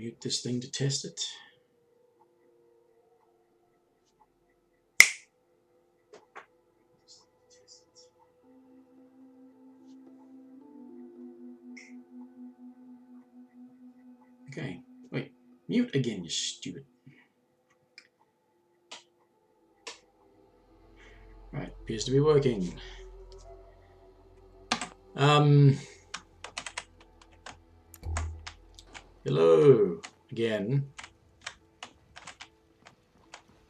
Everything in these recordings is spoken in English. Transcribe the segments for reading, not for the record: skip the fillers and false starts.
mute this thing to test it. Okay, wait, mute again, you stupid. Right, appears to be working. Hello again.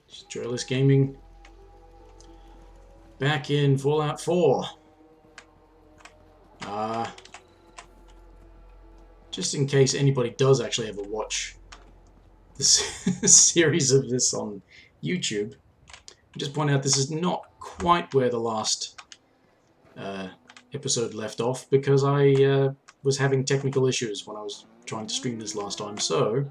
It's Joyless Gaming. Back in Fallout 4. Just in case anybody does actually ever watch this series of this on YouTube, I'll just point out this is not quite where the last episode left off, because I was having technical issues when I was trying to stream this last time, so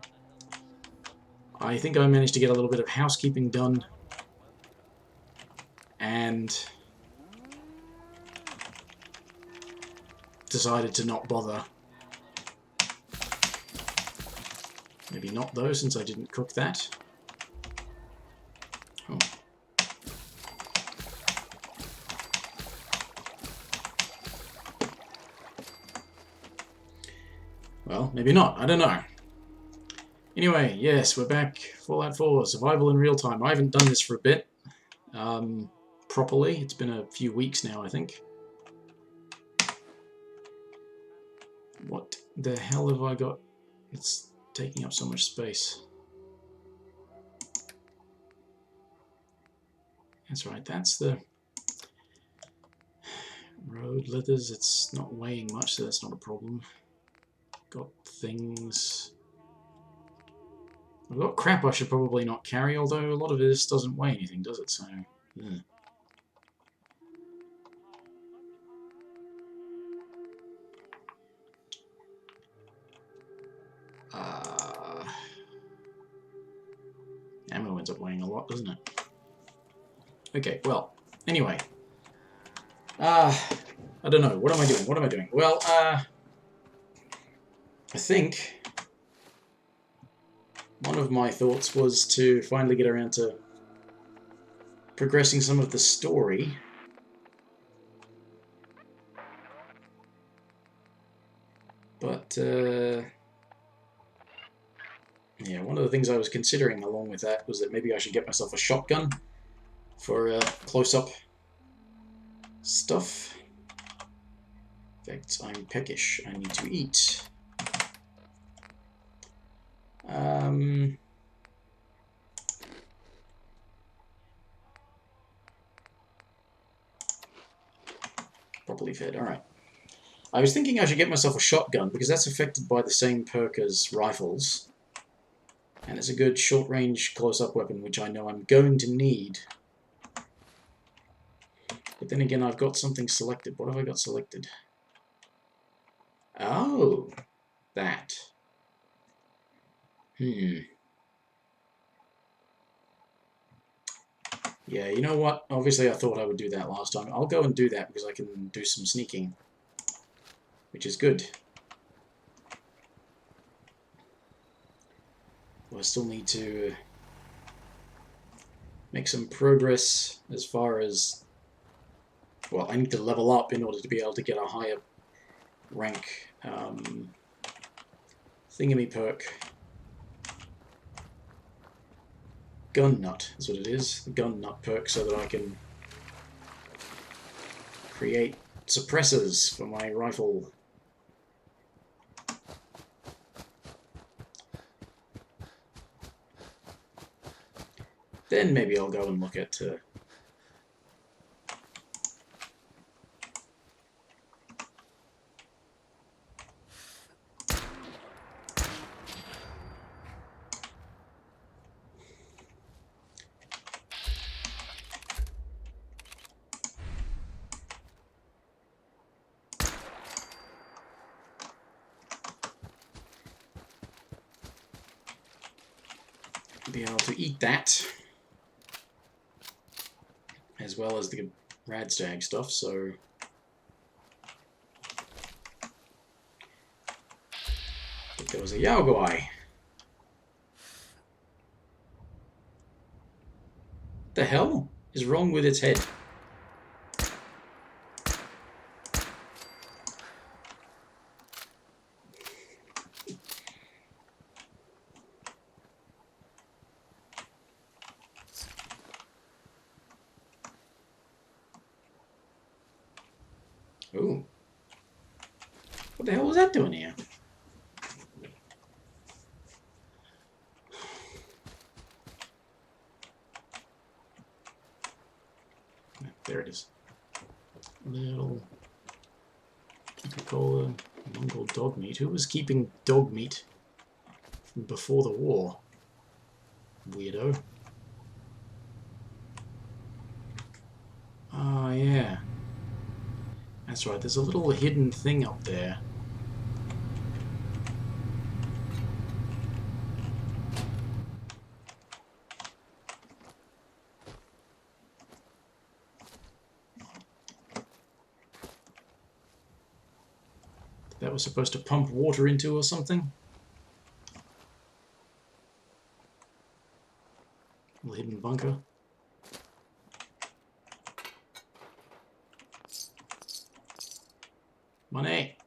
I think I managed to get a little bit of housekeeping done and decided to not bother. Maybe not though, since I didn't cook that. Oh. Well, maybe not. I don't know. Anyway, yes, we're back. Fallout 4, survival in real time. I haven't done this for a bit. Properly. It's been a few weeks now, I think. What the hell have I got? It's taking up so much space. That's right, that's the road leathers. It's not weighing much, so that's not a problem. Got things. I've got crap I should probably not carry, although a lot of this doesn't weigh anything, does it? So, yeah. Ammo ends up weighing a lot, doesn't it? Okay, well, anyway. I don't know. What am I doing? What am I doing? Well, I think one of my thoughts was to finally get around to progressing some of the story. But, yeah, one of the things I was considering along with that was that maybe I should get myself a shotgun for close-up stuff. In fact, I'm peckish. I need to eat. Properly fed. Alright. I was thinking I should get myself a shotgun because that's affected by the same perk as rifles. And it's a good short-range close-up weapon, which I know I'm going to need. But then again, I've got something selected. What have I got selected? Oh, that. Yeah, you know what? Obviously I thought I would do that last time. I'll go and do that because I can do some sneaking, which is good. I still need to make some progress as far as... Well, I need to level up in order to be able to get a higher rank thingammy perk. Gun nut is what it is. The gun nut perk, so that I can create suppressors for my rifle. Then maybe I'll go and look at be able to eat that, as well as the Radstag stuff, so... I think there was a Yaoguai. the hell is wrong with its head? Ooh. What the hell was that doing here? There it is. Little Coca-Cola, Mongol dog meat. Who was keeping dog meat before the war? Weirdo. Oh, yeah. That's right, there's a little hidden thing up there. That was supposed to pump water into or something? Little hidden bunker. Money!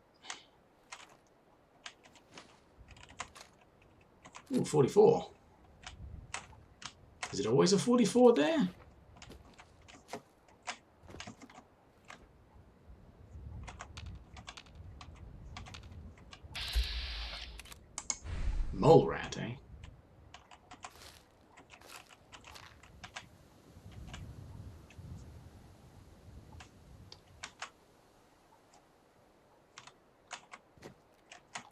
Ooh, 44. Is it always a 44 there? Mole rat, eh?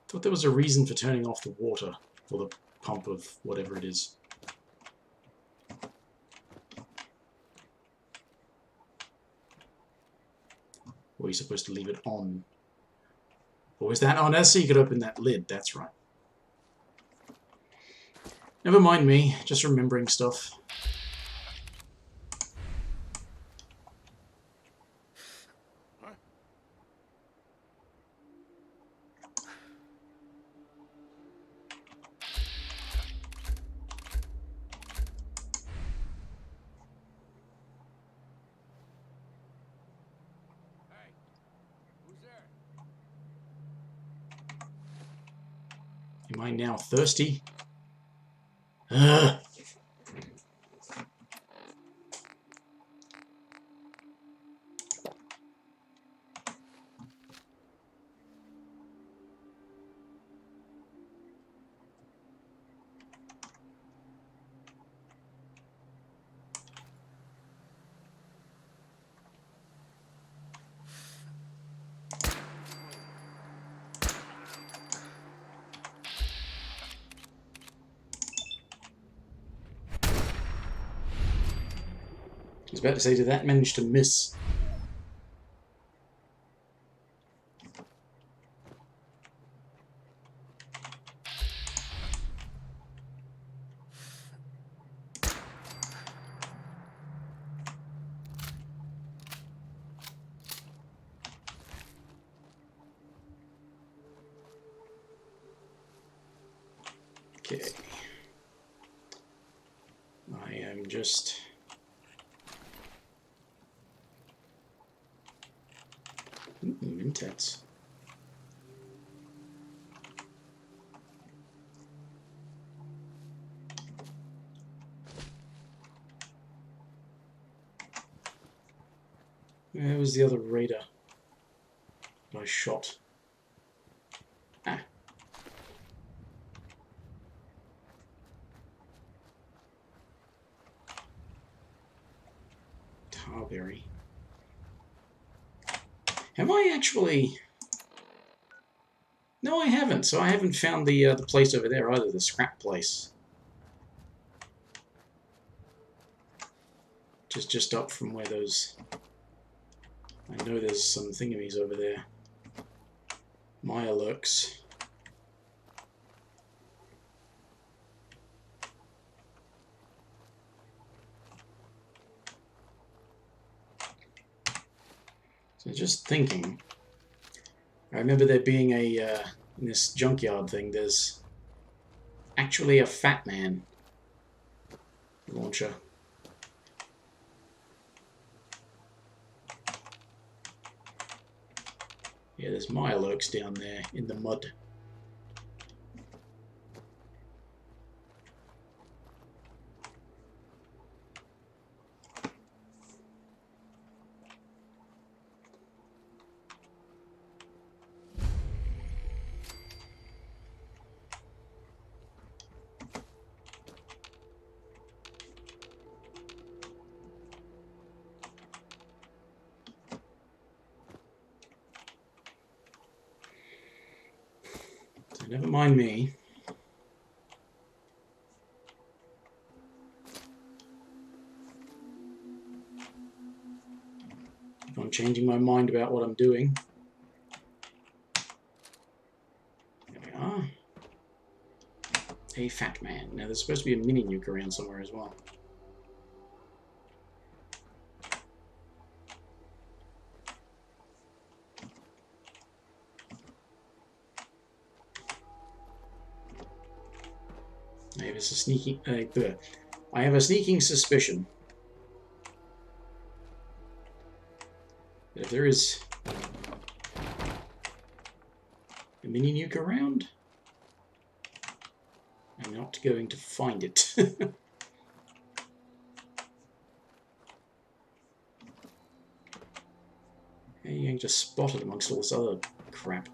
Thought there was a reason for turning off the water, or the pump of whatever it is. Or are you supposed to leave it on? Or is that on? That's so you could open that lid, that's right. Never mind me, just remembering stuff. Am I now thirsty? Ugh. I was about to say, did that manage to miss? Okay. I am just... Mentats. Where was the other raider that I shot? Ah. Tarberry. Have I actually... No, I haven't. So I haven't found the place over there either, the scrap place. Just up from where those... I know there's some thingamies over there. Maya lurks. So just thinking... I remember there being a, in this junkyard thing, there's actually a Fat Man launcher. Yeah, there's Mirelurks down there in the mud. So never mind me. If I'm changing my mind about what I'm doing. There we are. A fat man. Now there's supposed to be a mini nuke around somewhere as well. I have a sneaking suspicion that if there is a mini nuke around, I'm not going to find it. Hey, you ain't just spotted amongst all this other crap.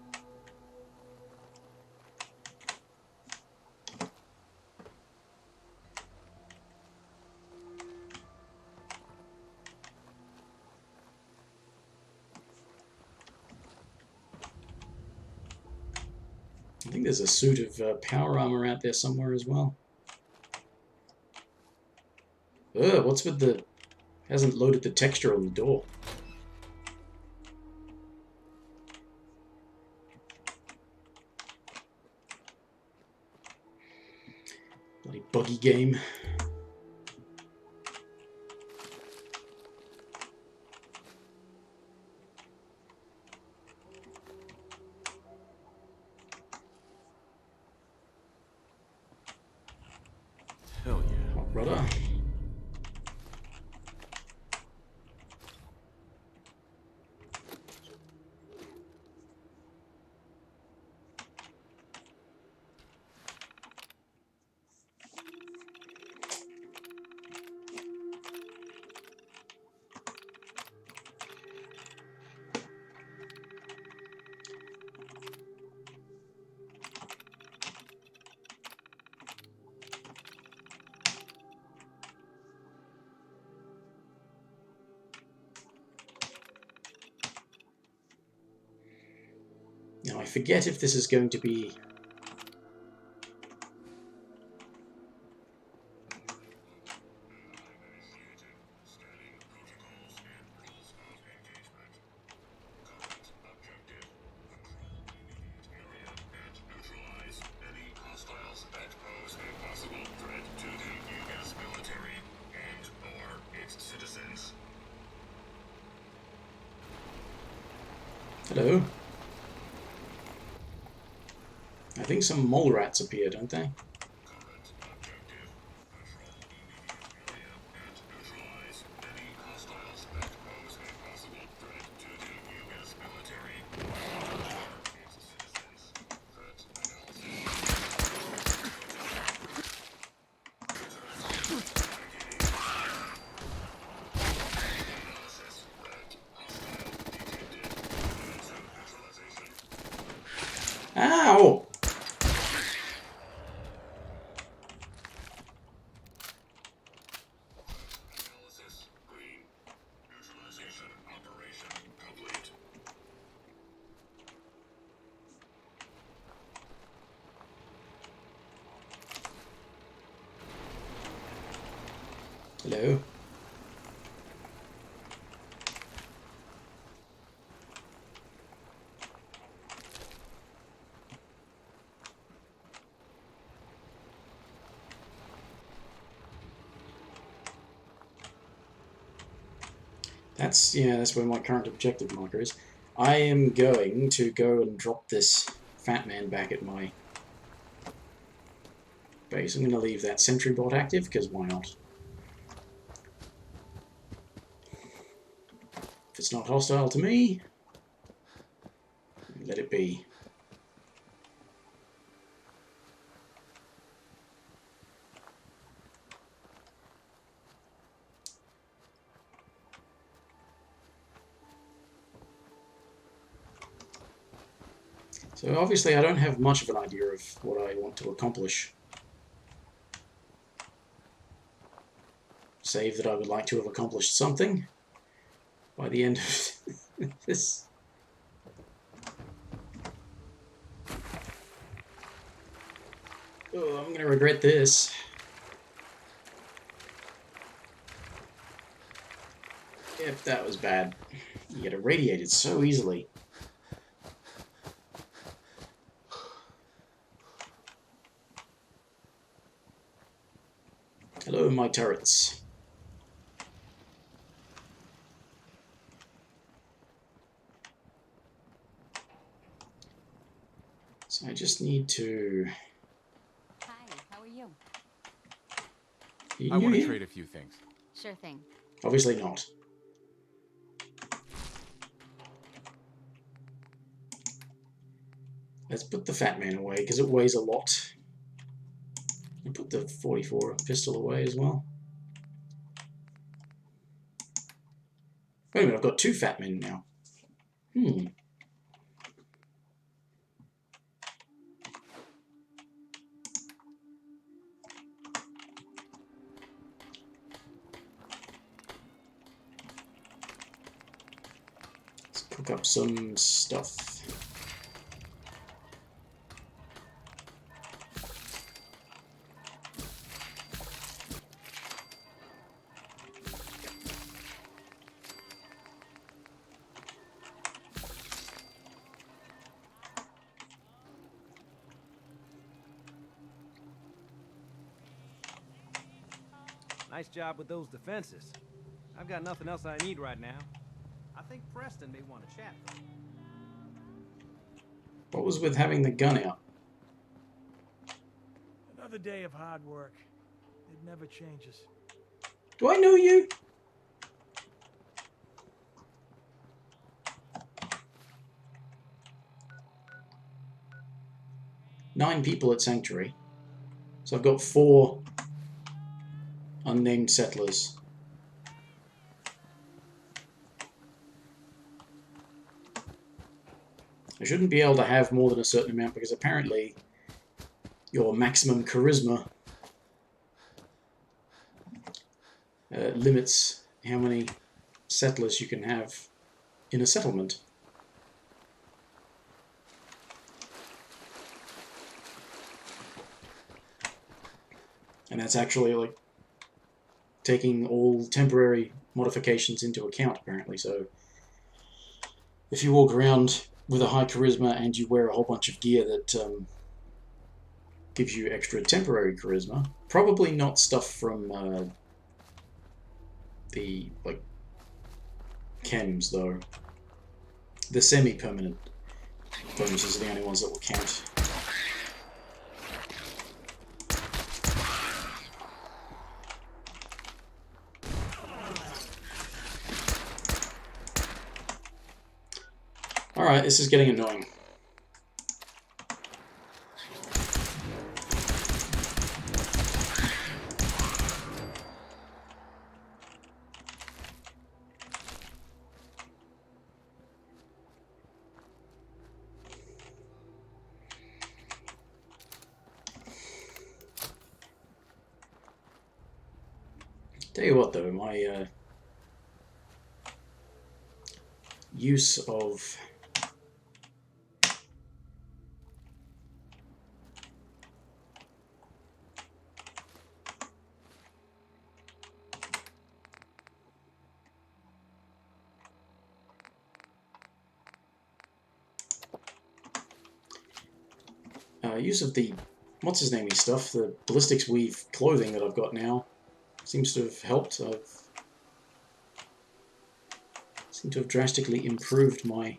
I think there's a suit of power armor out there somewhere as well. Ugh, what's with the... hasn't loaded the texture on the door. Bloody buggy game. Hell yeah. Hot rudder. Now I forget if this is going to be... Hello? I think some mole rats appear, don't they? Ow! Hello? That's where my current objective marker is. I am going to go and drop this fat man back at my base. I'm going to leave that sentry bot active, because why not? If it's not hostile to me... it be? So obviously I don't have much of an idea of what I want to accomplish. Save that I would like to have accomplished something by the end of this. Oh, I'm going to regret this. Yep, that was bad. You get irradiated so easily. Hello, my turrets. So I just need to... Hi, how are you? You I want to here? trade a few things. Sure thing. Obviously not. Let's put the Fat Man away, because it weighs a lot. And put the 44 pistol away as well. Wait a minute, I've got 2 Fat Men now. Let's cook up some stuff. Nice job with those defenses. I've got nothing else I need right now. I think Preston may want to chat, though. What was with having the gun out? Another day of hard work. It never changes. Do I know you? Nine people at Sanctuary. So I've got 4 unnamed settlers. I shouldn't be able to have more than a certain amount because apparently your maximum charisma limits how many settlers you can have in a settlement. And that's actually like taking all temporary modifications into account, apparently. So if you walk around with a high charisma and you wear a whole bunch of gear that gives you extra temporary charisma, probably not stuff from the like chems though. The semi-permanent bonuses are the only ones that will count. Alright, this is getting annoying. Tell you what though, my use of use of the what's his namey stuff, the ballistics weave clothing that I've got now seems to have helped. I've seem to have drastically improved my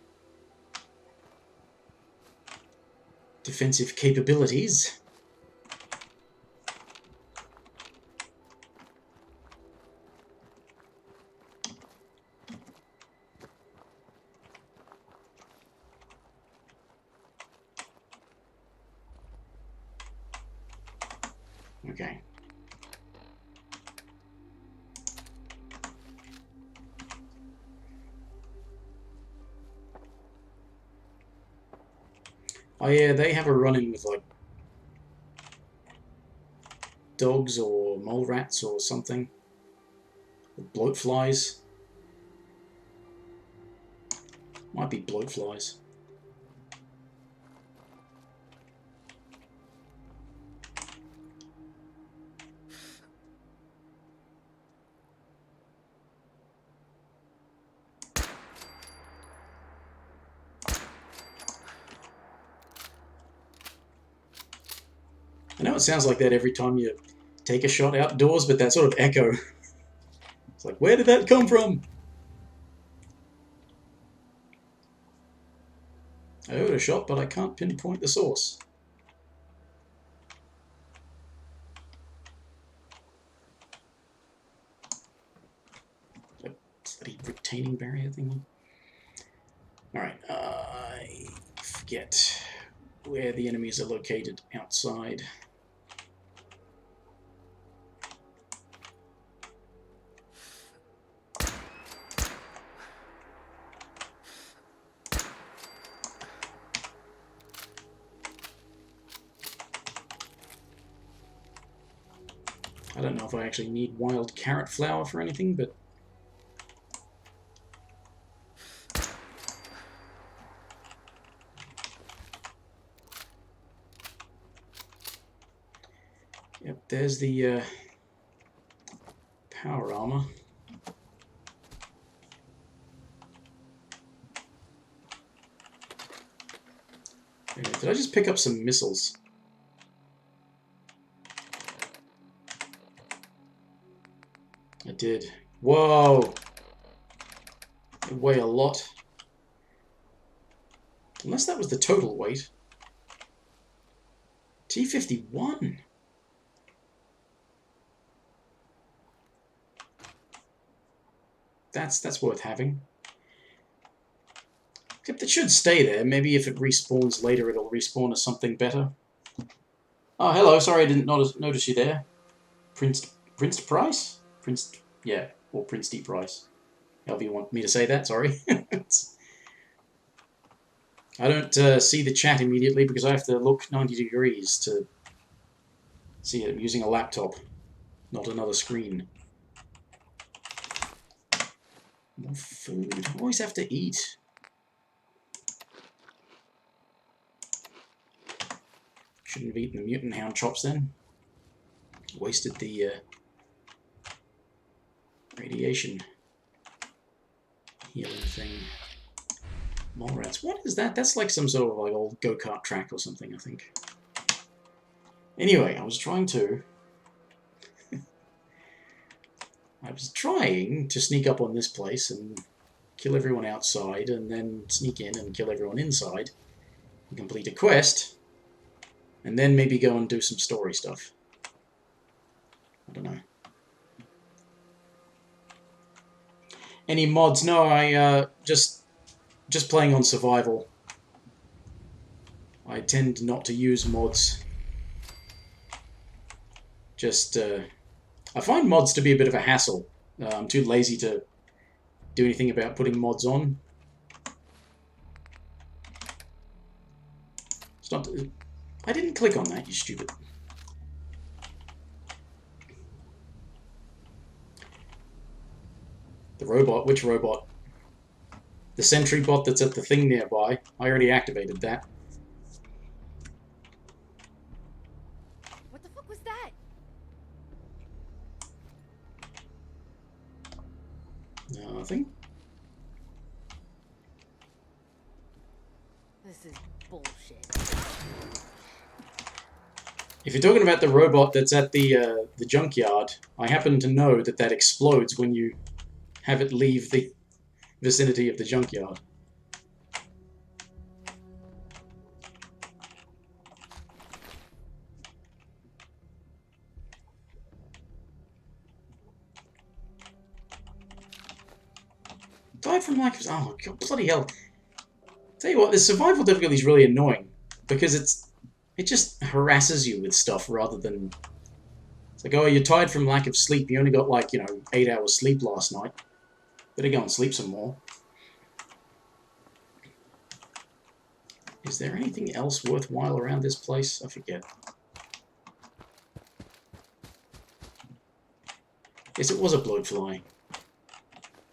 defensive capabilities. Okay. Oh yeah, they have a run-in with like dogs or mole rats or something. Or bloat flies. Might be bloat flies. I know it sounds like that every time you take a shot outdoors, but that sort of echo. It's like, where did that come from? I heard a shot, but I can't pinpoint the source. Bloody retaining barrier thingy. Alright, I forget where the enemies are located outside. I don't know if I actually need wild carrot flower for anything, but yep, there's the power armor. Did I just pick up some missiles? I did. Whoa! They weigh a lot. Unless that was the total weight. T-51. That's worth having. Except it should stay there. Maybe if it respawns later, it'll respawn as something better. Oh, hello. Sorry I didn't notice you there. Prince Price? Yeah, or Prince D. Price. However you want me to say that, sorry. I don't see the chat immediately because I have to look 90 degrees to see it. I'm using a laptop, not another screen. More food. I always have to eat. Shouldn't have eaten the mutant hound chops then. Wasted the radiation healing thing. Mole rats. What is that? That's like some sort of like old go-kart track or something, I think. Anyway, I was trying to sneak up on this place and kill everyone outside and then sneak in and kill everyone inside and complete a quest and then maybe go and do some story stuff. I don't know. Any mods? No, I just playing on survival. I tend not to use mods. I find mods to be a bit of a hassle. I'm too lazy to do anything about putting mods on. It's not. I didn't click on that, you stupid. The robot? Which robot? The sentry bot that's at the thing nearby. I already activated that. What the fuck was that? Nothing. This is bullshit. If you're talking about the robot that's at the junkyard, I happen to know that that explodes when you have it leave the vicinity of the junkyard. Died from like, oh god, bloody hell! Tell you what, the survival difficulty is really annoying because it just harasses you with stuff rather than It's like, oh, you're tired from lack of sleep. You only got like, 8 hours sleep last night. Better go and sleep some more. Is there anything else worthwhile around this place? I forget. Yes, it was a bloatfly.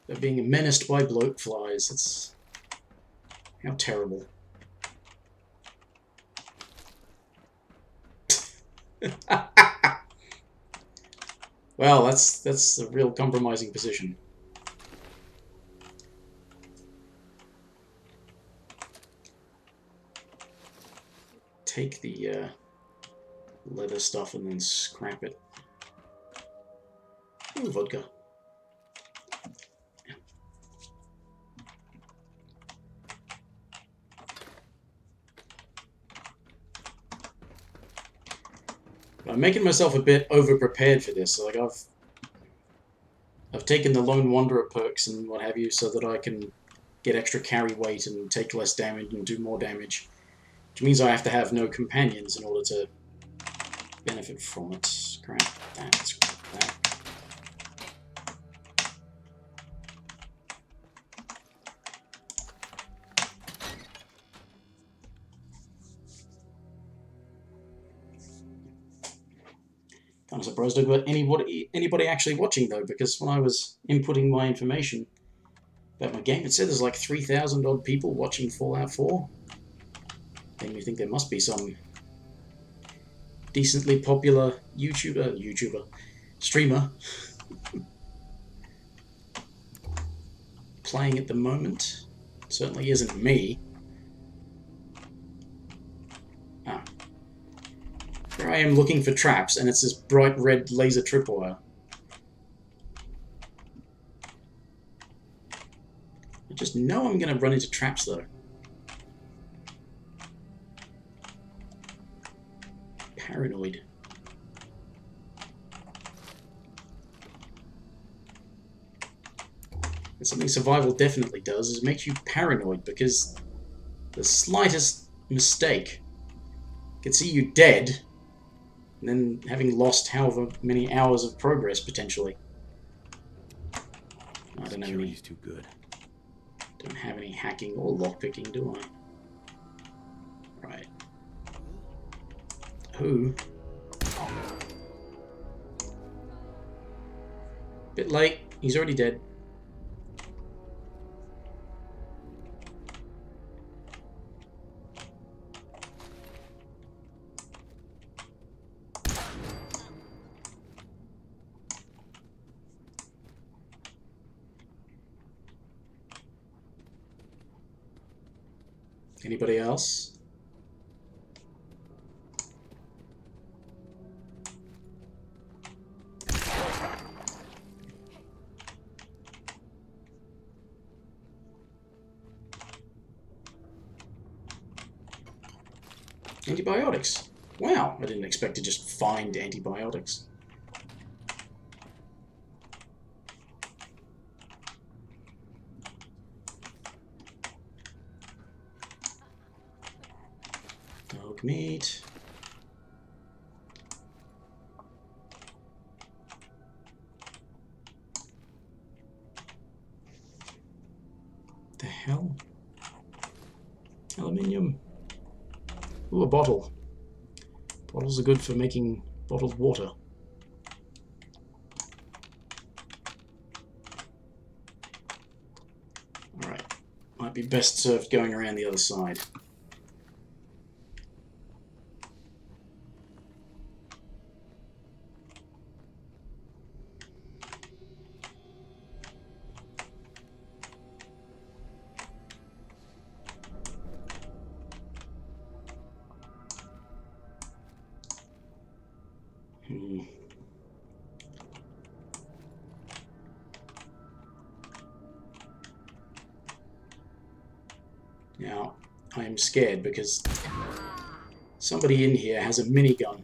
They're being menaced by bloatflies. It's... how terrible. Well, that's a real compromising position. Take the leather stuff and then scrap it. Ooh, vodka. I'm making myself a bit over-prepared for this. Like I've taken the Lone Wanderer perks and what have you so that I can get extra carry weight and take less damage and do more damage. Which means I have to have no companions in order to benefit from it. Scrap that, scrap that. Kind of surprised I've got anybody actually watching though, because when I was inputting my information about my game, it said there's like 3,000 odd people watching Fallout 4. Made me think there must be some decently popular streamer playing at the moment. Certainly isn't me. Ah. Here I am looking for traps, and it's this bright red laser tripwire. I just know I'm going to run into traps, though. Paranoid. And something survival definitely does is makes you paranoid, because the slightest mistake can see you dead, and then having lost however many hours of progress potentially. I don't have any. Too good. Don't have any hacking or lockpicking, do I? Right. Who? Bit late. He's already dead. Anybody else? Antibiotics. Wow, I didn't expect to just find antibiotics. Dog meat. The hell? Aluminium. Ooh, a bottle. Bottles are good for making bottled water. Alright. Might be best served going around the other side. Now, I am scared because somebody in here has a minigun.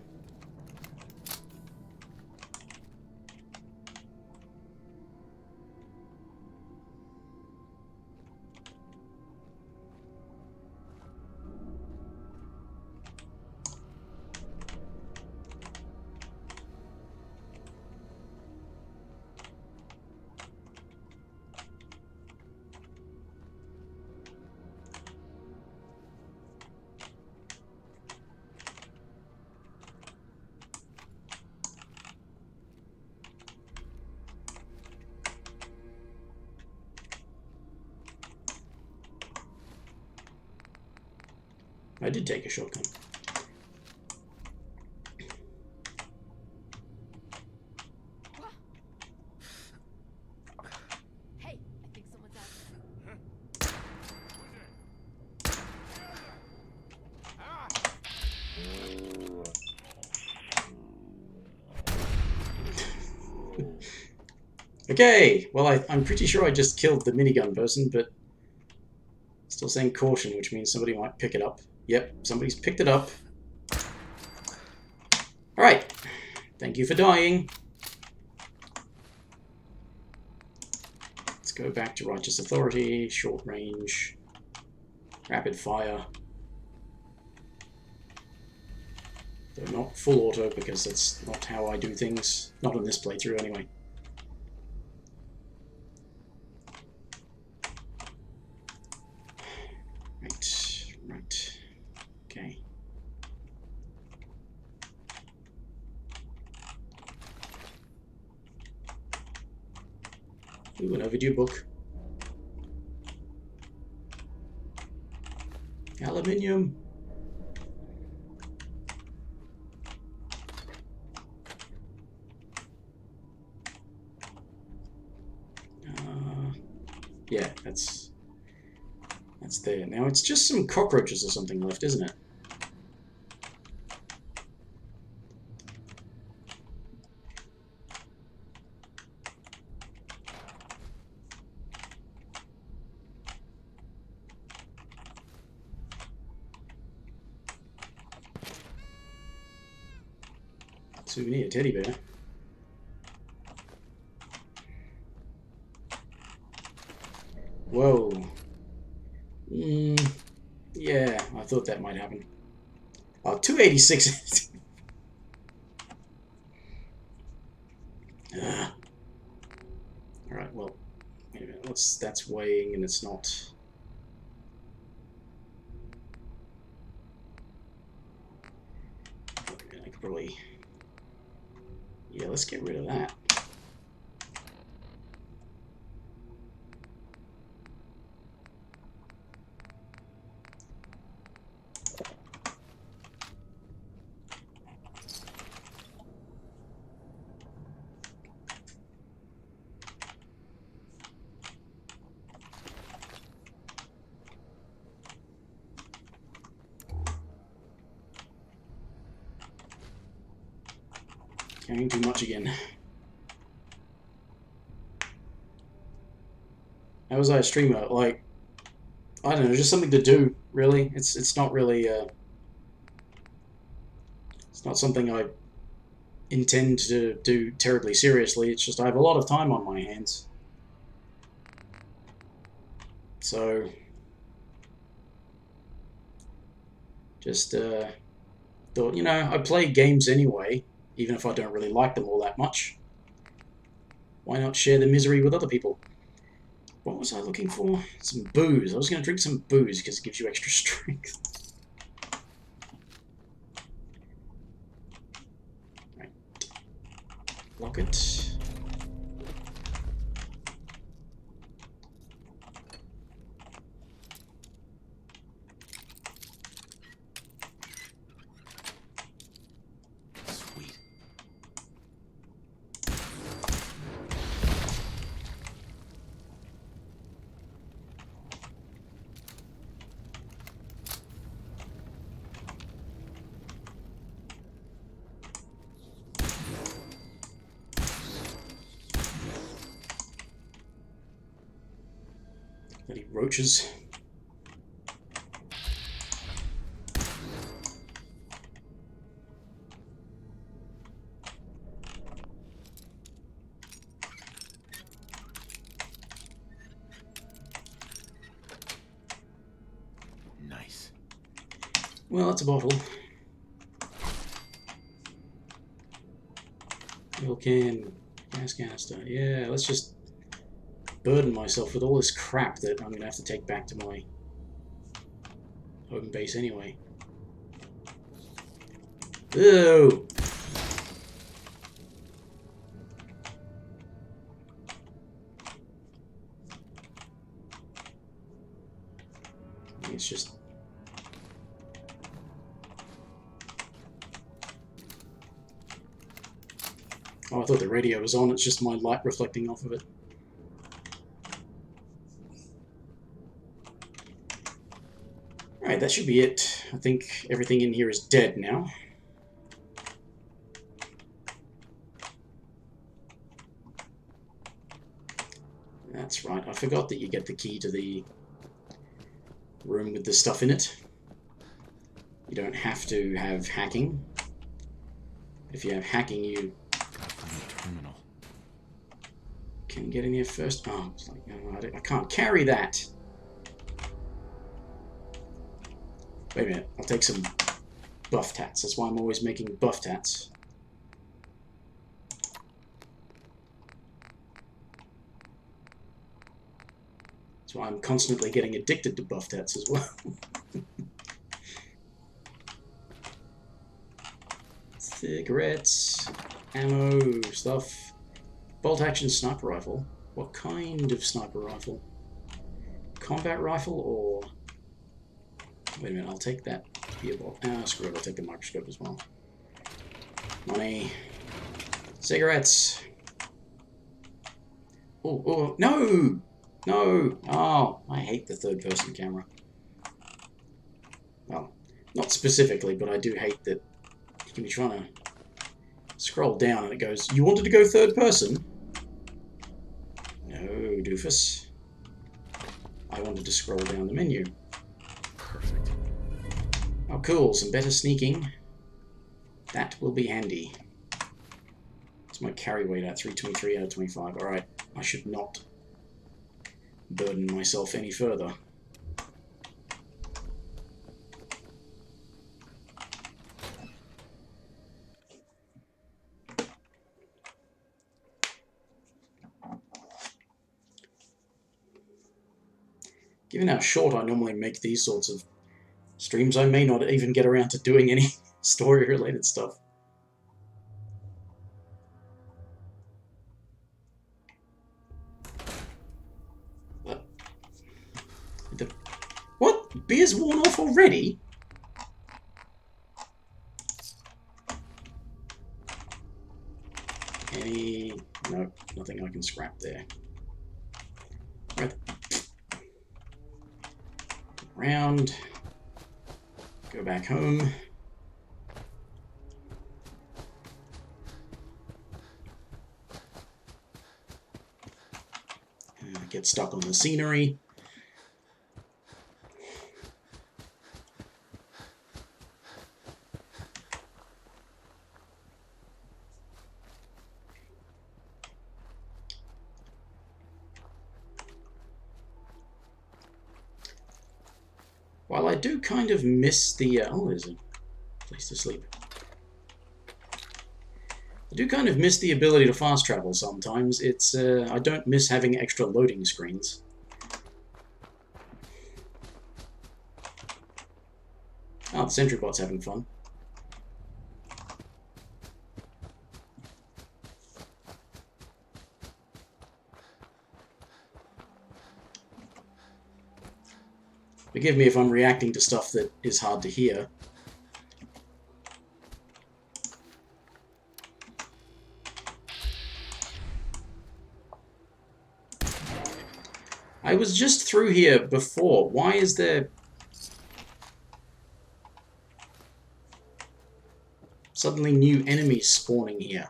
I did take a shotgun. Hey, I think someone's out there. Okay, well I'm pretty sure I just killed the minigun person, but still saying caution, which means somebody might pick it up. Yep, somebody's picked it up. Alright, thank you for dying. Let's go back to Righteous Authority, short range, rapid fire. Though not full auto, because that's not how I do things. Not on this playthrough, anyway. Right. Okay. Ooh, an overdue book. Aluminium. Yeah, that's there. Now it's just some cockroaches or something left, isn't it? Souvenir teddy bear. Whoa. Yeah, I thought that might happen. Oh, 286. Alright, well, wait a minute. That's weighing and it's not. I could probably. Yeah, let's get rid of that. Carrying too much again. How was I a streamer? Like, I don't know, just something to do, really. It's not really, it's not something I intend to do terribly seriously. It's just I have a lot of time on my hands. So, just, thought, you know, I play games anyway, even if I don't really like them all that much. Why not share the misery with other people? What was I looking for? Some booze. I was going to drink some booze because it gives you extra strength. Right. Lock it. Sweet. Bloody roaches. Nice. Well, that's a bottle. Oil can, gas canister. Yeah, let's just burden myself with all this crap that I'm going to have to take back to my home base anyway. Ew! It's just Oh, I thought the radio was on. It's just my light reflecting off of it. Alright, that should be it. I think everything in here is dead now. That's right, I forgot that you get the key to the room with the stuff in it. You don't have to have hacking. If you have hacking, you Terminal. can get in here first. Oh, it's like, I can't carry that. Wait a minute, I'll take some buff tats. That's why I'm always making buff tats. That's why I'm constantly getting addicted to buff tats as well. Cigarettes, ammo, stuff. Bolt action sniper rifle. What kind of sniper rifle? Combat rifle or... Wait a minute, I'll take that beer bottle. Ah, screw it, I'll take the microscope as well. Money. Cigarettes. Oh, oh, no! No! Oh, I hate the third-person camera. Well, not specifically, but I do hate that you can be trying to scroll down and it goes, you wanted to go third person? No, doofus. I wanted to scroll down the menu. Perfect. Oh, cool, some better sneaking. That will be handy. What's my carry weight at? 323 out of 25. Alright, I should not burden myself any further. Given how short I normally make these sorts of streams, I may not even get around to doing any story-related stuff. What? Beer's worn off already? Any... Nope, nothing I can scrap there. Right. Round. Go back home. Get stuck on the scenery. While I do kind of miss the... oh, there's a place to sleep. I do kind of miss the ability to fast travel sometimes. It's I don't miss having extra loading screens. Oh, the sentry bot's having fun. Forgive me if I'm reacting to stuff that is hard to hear. I was just through here before. Why is there suddenly new enemies spawning here?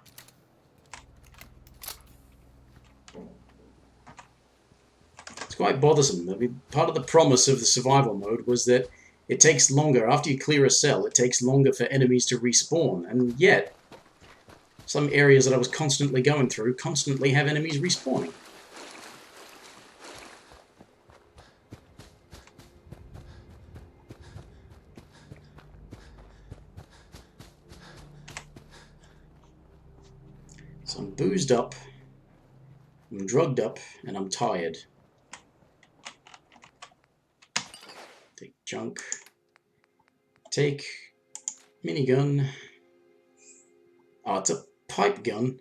It's quite bothersome. I mean, part of the promise of the survival mode was that it takes longer. After you clear a cell, it takes longer for enemies to respawn. And yet, some areas that I was constantly going through constantly have enemies respawning. So I'm boozed up, I'm drugged up, and I'm tired. Take junk. Take minigun. Oh, it's a pipe gun.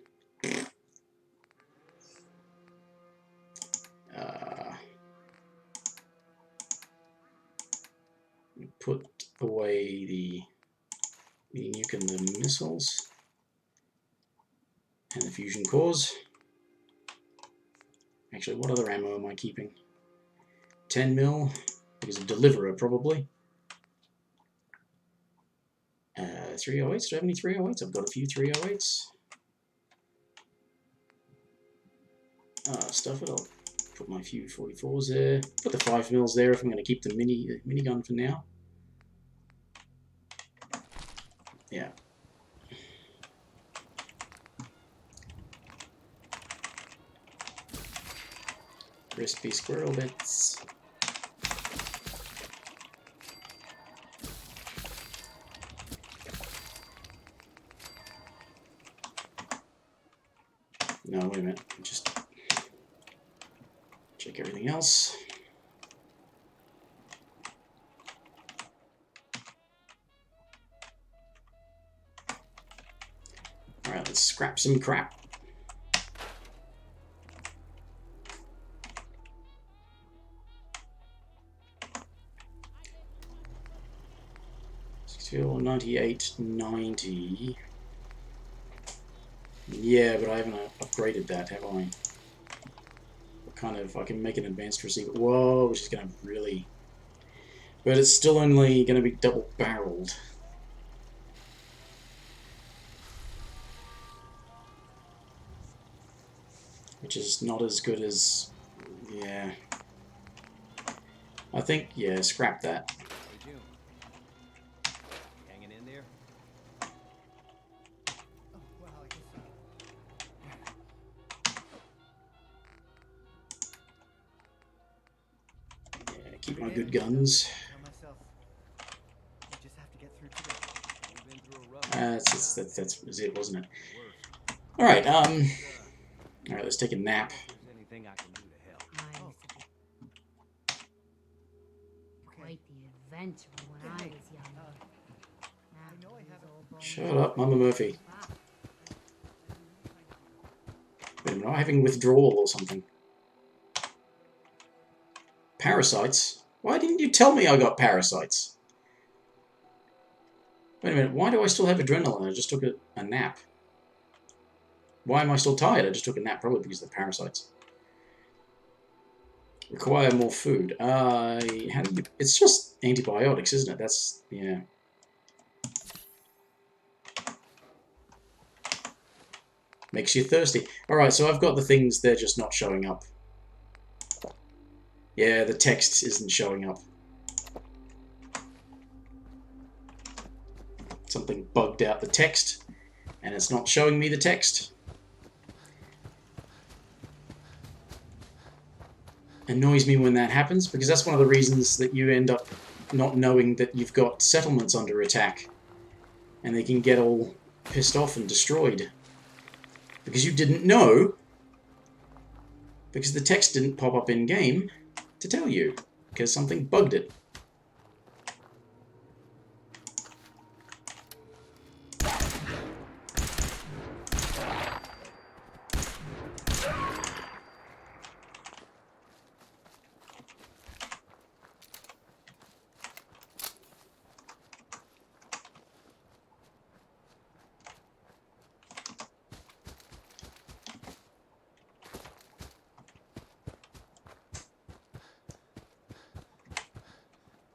Put away the mini nuke and the missiles. And the fusion cores. Actually, what other ammo am I keeping? 10 mil, because of Deliverer, probably. 308s, do I have any 308s? I've got a few 308s. Stuff it, I'll put my few 44s there. Put the 5 mils there if I'm going to keep the minigun for now. Yeah. Crispy squirrel bits. No, wait a minute. Just check everything else. Alright, let's scrap some crap. Still 98.90. Yeah, but I haven't upgraded that, have I? Kind of, I can make an advanced receiver. Whoa, which is going to really... But it's still only going to be double-barreled. Which is not as good as... Yeah. I think, yeah, scrap that. Hey, June. Hanging in there? Oh, well, I guess Yeah, keep my good guns. tell myself, you just have to get through today. We've been through a rough That was it, wasn't it? worse. Alright, alright, let's take a nap. If there's anything I can do to help. Mine used to be quite the adventure when I was young. know I have all grown Shut up, Mama Murphy. up. Wait a minute, am I having withdrawal or something? Parasites? Why didn't you tell me I got parasites? Wait a minute, why do I still have adrenaline? I just took a nap. Why am I still tired? I just took a nap, probably because of the parasites. Require more food. How do you... It's just antibiotics, isn't it? That's... yeah. Makes you thirsty. Alright, so I've got the things, they're just not showing up. Yeah, the text isn't showing up. Something bugged out the text, and it's not showing me the text. Annoys me when that happens, because that's one of the reasons that you end up not knowing that you've got settlements under attack. And they can get all pissed off and destroyed. Because you didn't know, because the text didn't pop up in-game to tell you, because something bugged it.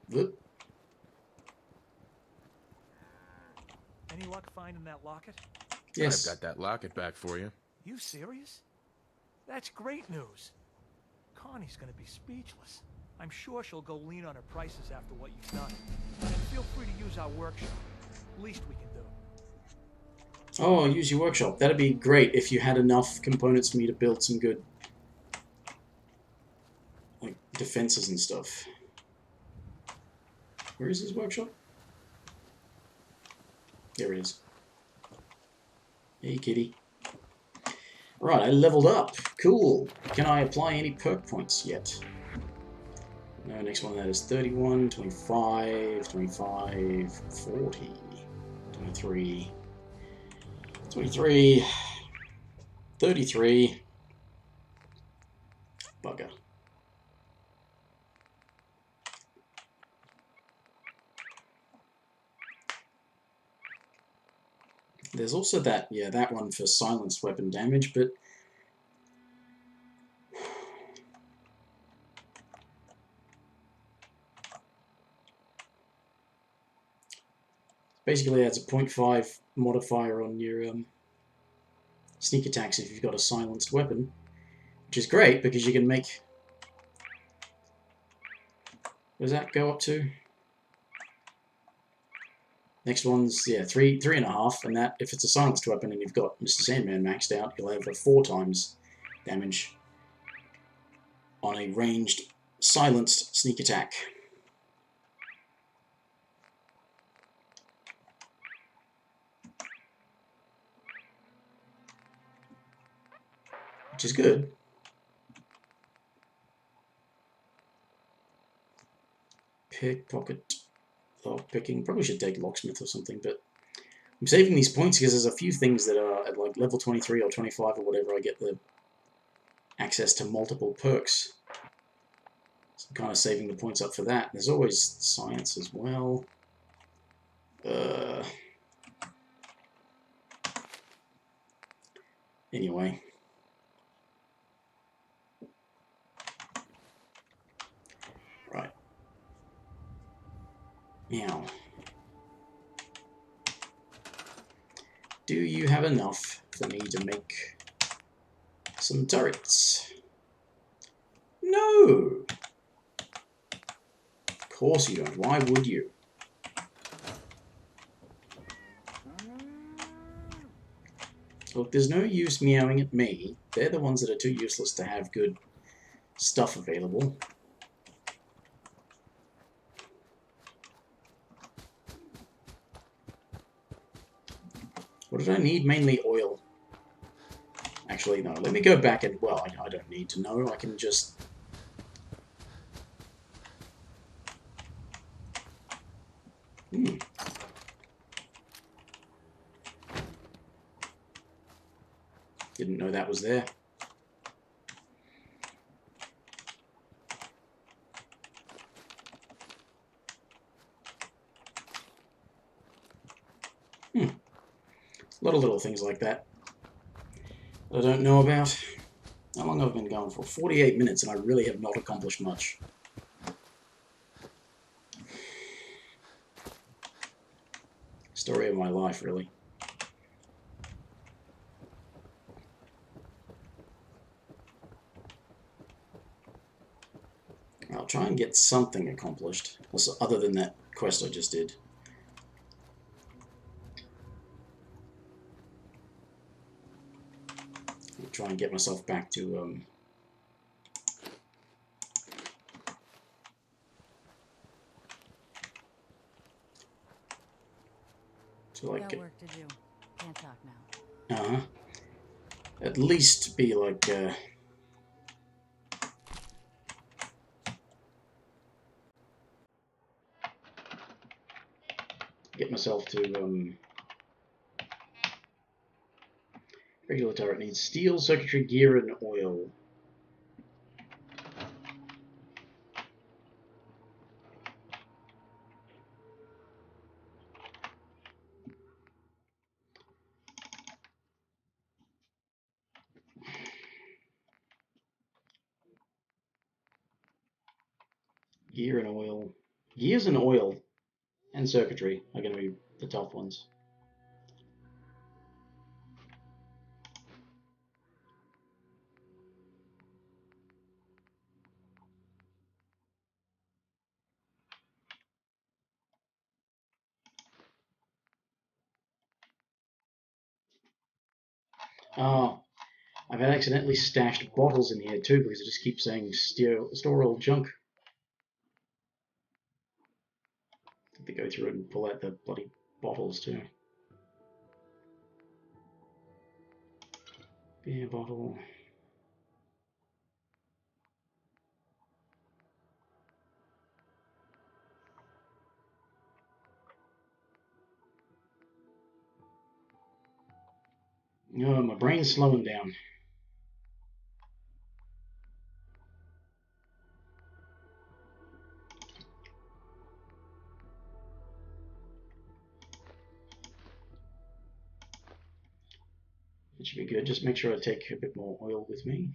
Whoop. Any luck finding that locket? Yes. I've got that locket back for you. You serious? That's great news. Connie's gonna be speechless. I'm sure she'll go lean on her prices after what you've done. And feel free to use our workshop. Least we can do. Oh, use your workshop. That'd be great if you had enough components for me to build some good, like, defenses and stuff. Where is his workshop? There it is. Hey, kitty. Right, I leveled up. Cool. Can I apply any perk points yet? No, next one that is 31, 25, 25, 40, 23, 23, 33. Bugger. There's also that, yeah, that one for silenced weapon damage, but basically adds a 0.5 modifier on your sneak attacks if you've got a silenced weapon, which is great because you can make... What does that go up to? Next one's, yeah, 3.5, and that, if it's a silenced weapon and you've got Mr. Sandman maxed out, you'll have a 4 times damage on a ranged, silenced sneak attack. Which is good. Pickpocket. Lockpicking. Probably should take locksmith or something, but I'm saving these points because there's a few things that are at like level 23 or 25 or whatever. I get the access to multiple perks. So I'm kind of saving the points up for that. There's always science as well. Anyway. Right. Now. Do you have enough for me to make some turrets? No! Of course you don't. Why would you? Look, there's no use meowing at me. They're the ones that are too useless to have good stuff available. What did I need? Mainly oil. Actually, no. Let me go back and... Well, I don't need to know. I can just... Didn't know that was there. A lot of little things like that I don't know about. How long have I been going for? 48 minutes, and I really have not accomplished much. Story of my life, really. I'll try and get something accomplished, also, other than that quest I just did. I'll try and get myself back to, like... Got work to do. Can't talk now. At least be like, get myself to, regular turret needs steel, circuitry, gear, and oil. Gear and oil. Gears and oil and circuitry are going to be the tough ones. Oh, I've accidentally stashed bottles in here too because it just keeps saying store all junk. I have to go through and pull out the bloody bottles too. Beer bottle. Oh, my brain's slowing down. should be good. Just make sure I take a bit more oil with me.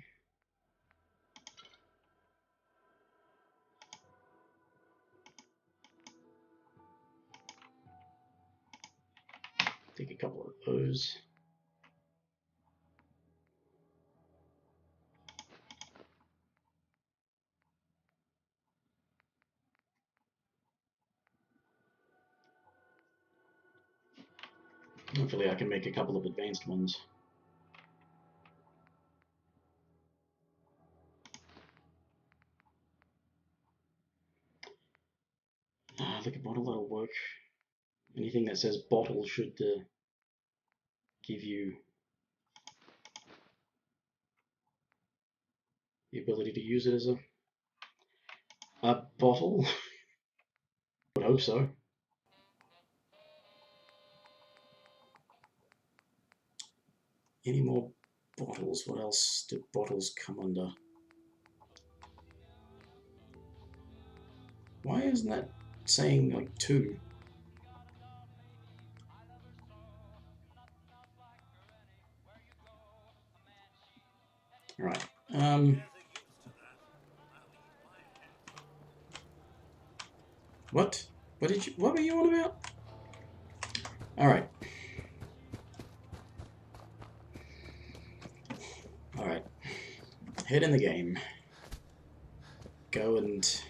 Take a couple of those. Hopefully I can make a couple of advanced ones. Liquor bottle, that'll work. Anything that says bottle should give you the ability to use it as a bottle. I would hope so. Any more bottles? What else do bottles come under? Why isn't that saying like 2? Alright. What? What were you on about? Alright. Alright. Head in the game. Go and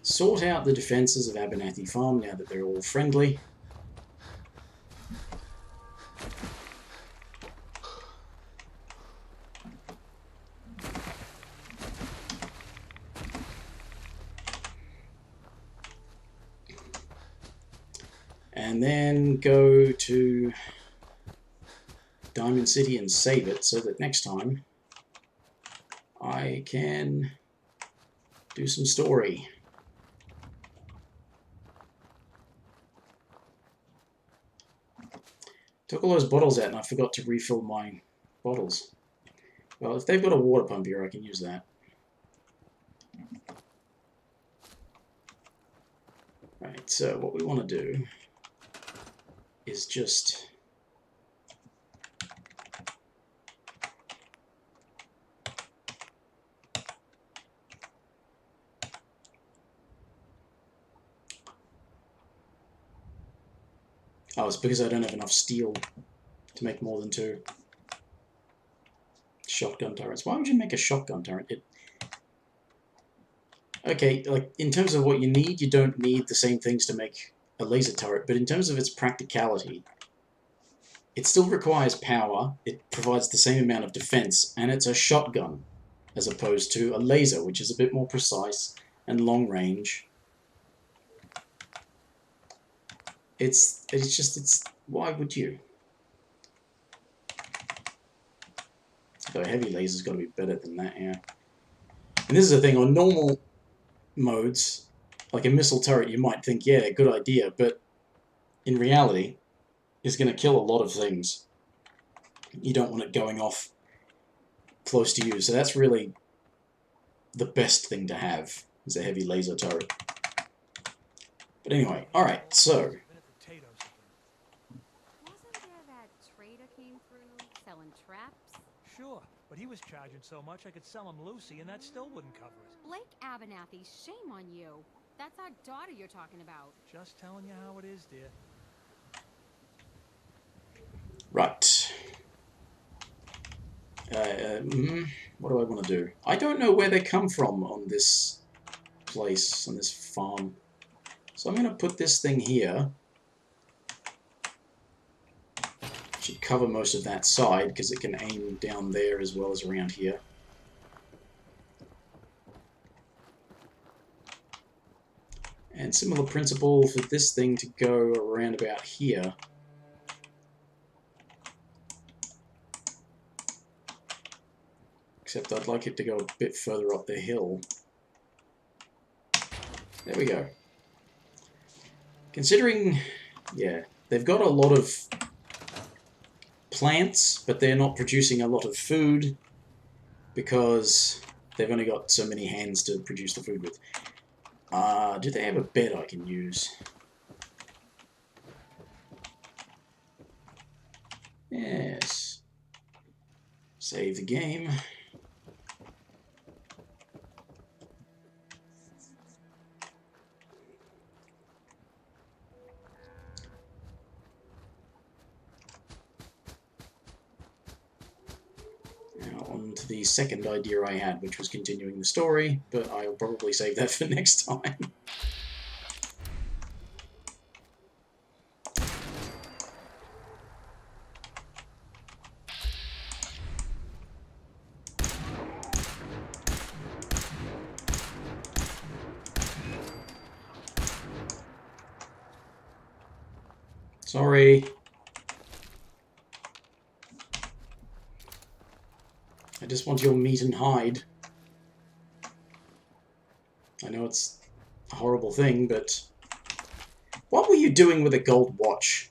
sort out the defenses of Abernathy Farm now that they're all friendly. And then go to Diamond City and save it so that next time I can do some story. Took all those bottles out and I forgot to refill my bottles. Well, if they've got a water pump here, I can use that. Right, so what we want to do is just oh, it's because I don't have enough steel to make more than 2 shotgun turrets. Why would you make a shotgun turret? Okay, like in terms of what you need, you don't need the same things to make a laser turret, but in terms of its practicality, it still requires power, it provides the same amount of defense, and it's a shotgun as opposed to a laser, which is a bit more precise and long range. It's why would you? Though a heavy laser's got to be better than that, yeah. And this is the thing, on normal modes, like a missile turret, you might think, yeah, good idea, but in reality, it's going to kill a lot of things. You don't want it going off close to you, so that's really the best thing to have, is a heavy laser turret. But anyway, alright, so Wasn't there that trader came through selling traps? Sure, but he was charging so much I could sell him Lucy and that still wouldn't cover it. Blake Abernathy, shame on you. That's our daughter you're talking about. Just telling you how it is, dear. right. What do I want to do? I don't know where they come from on this place, on this farm. So I'm going to put this thing here. Should cover most of that side because it can aim down there as well as around here. And similar principle for this thing to go around about here. Except I'd like it to go a bit further up the hill. There we go. Considering, yeah, they've got a lot of plants, but they're not producing a lot of food because they've only got so many hands to produce the food with. Do they have a bed I can use? Yes. Save the game. Now on to the second idea I had, which was continuing the story, but I'll probably save that for next time. Sorry. I just want your meat and hide. I know it's a horrible thing, but... What were you doing with a gold watch?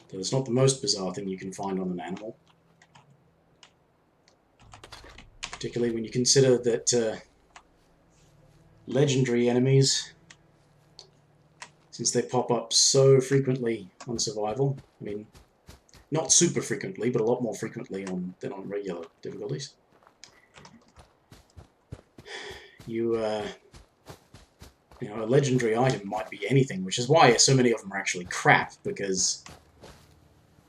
Though it's not the most bizarre thing you can find on an animal. Particularly when you consider that legendary enemies, since they pop up so frequently on survival, I mean, not super frequently, but a lot more frequently than on regular difficulties, you know, a legendary item might be anything, which is why so many of them are actually crap, because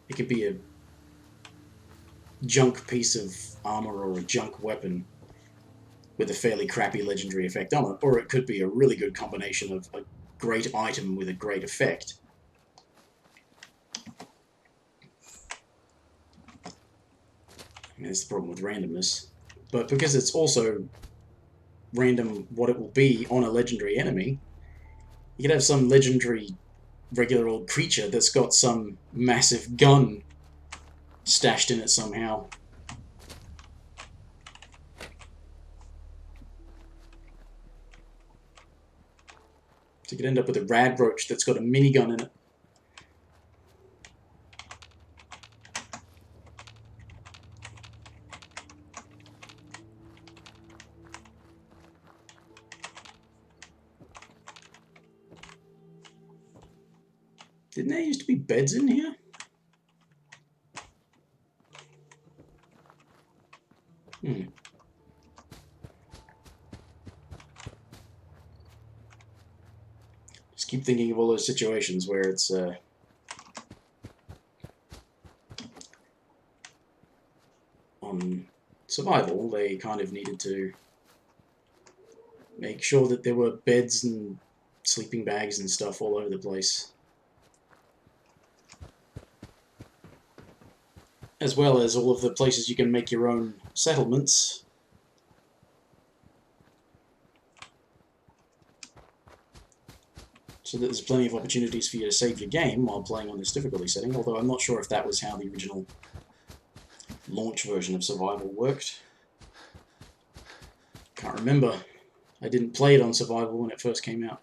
it could be a junk piece of armor or a junk weapon with a fairly crappy legendary effect on it, or it could be a really good combination of a great item with a great effect. I mean, that's the problem with randomness. But because it's also random what it will be on a legendary enemy, you could have some legendary regular old creature that's got some massive gun stashed in it somehow. So you could end up with a Radroach that's got a minigun in it. Didn't there used to be beds in here? Just keep thinking of all those situations where it's on survival, they kind of needed to make sure that there were beds and sleeping bags and stuff all over the place. As well as all of the places you can make your own settlements. So that there's plenty of opportunities for you to save your game while playing on this difficulty setting, although I'm not sure if that was how the original launch version of Survival worked. Can't remember. I didn't play it on Survival when it first came out.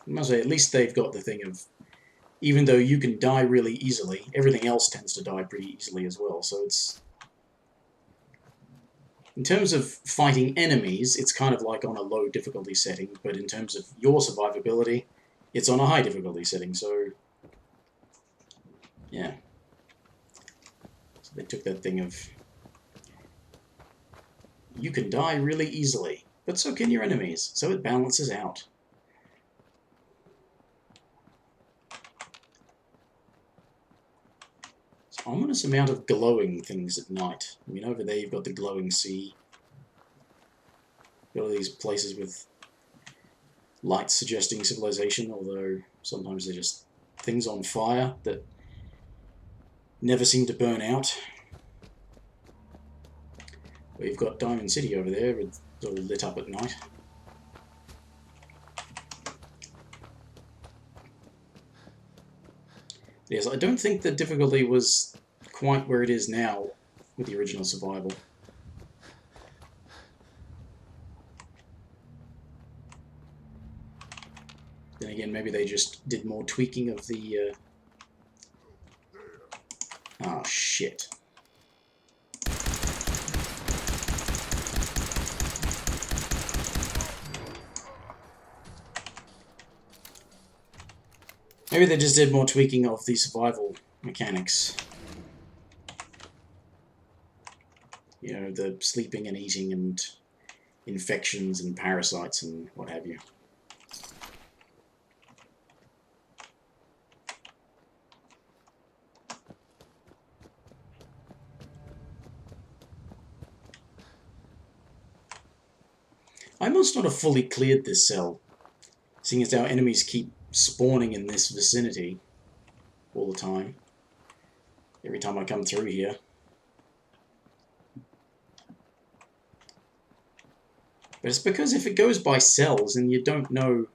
I must say, at least they've got the thing of, even though you can die really easily, everything else tends to die pretty easily as well, so it's... In terms of fighting enemies, it's kind of like on a low difficulty setting, but in terms of your survivability, it's on a high difficulty setting, so... Yeah. So they took that thing of... You can die really easily, but so can your enemies, so it balances out. Ominous amount of glowing things at night. I mean, over there you've got the glowing sea. You've got all these places with lights suggesting civilization, although sometimes they're just things on fire that never seem to burn out. Well, you've got Diamond City over there, it's all lit up at night. Yes, I don't think the difficulty was quite where it is now with the original Survival. maybe they just did more tweaking of the... Oh, shit. Maybe they just did more tweaking of the survival mechanics. You know, the sleeping and eating and infections and parasites and what have you. I must not have fully cleared this cell, seeing as our enemies keep spawning in this vicinity all the time. Every time I come through here. But it's because if it goes by cells and you don't know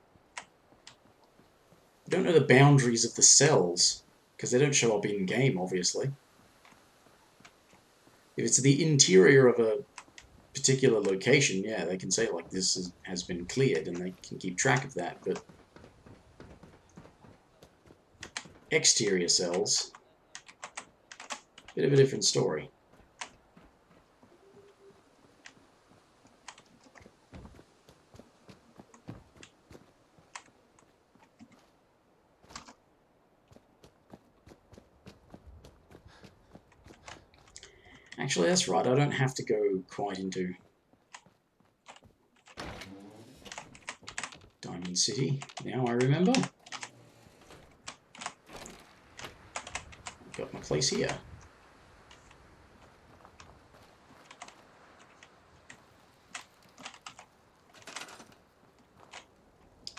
the boundaries of the cells, because they don't show up in game, obviously. If it's the interior of a particular location, yeah, they can say like this has been cleared and they can keep track of that, but exterior cells, bit of a different story. Actually, that's right, I don't have to go quite into Diamond City, now I remember. Got my place here.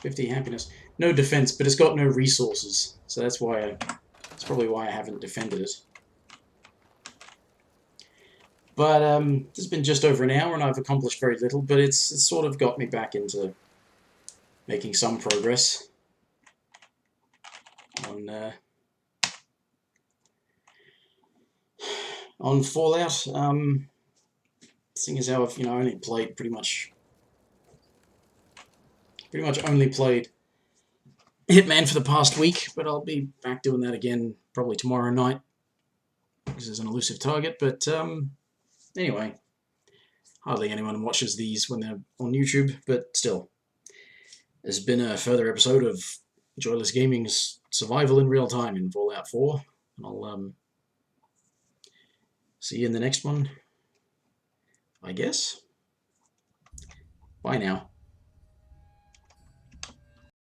$50 happiness. No defense, but it's got no resources, so that's probably why I haven't defended it. But it's been just over an hour and I've accomplished very little, but it's sort of got me back into making some progress on Fallout. Seeing as how I've only played pretty much only played Hitman for the past week, but I'll be back doing that again probably tomorrow night because there's an elusive target. But anyway, hardly anyone watches these when they're on YouTube, but still. There's been a further episode of Joyless Gaming's Survival in Real Time in Fallout 4, and I'll see you in the next one, I guess. Bye now.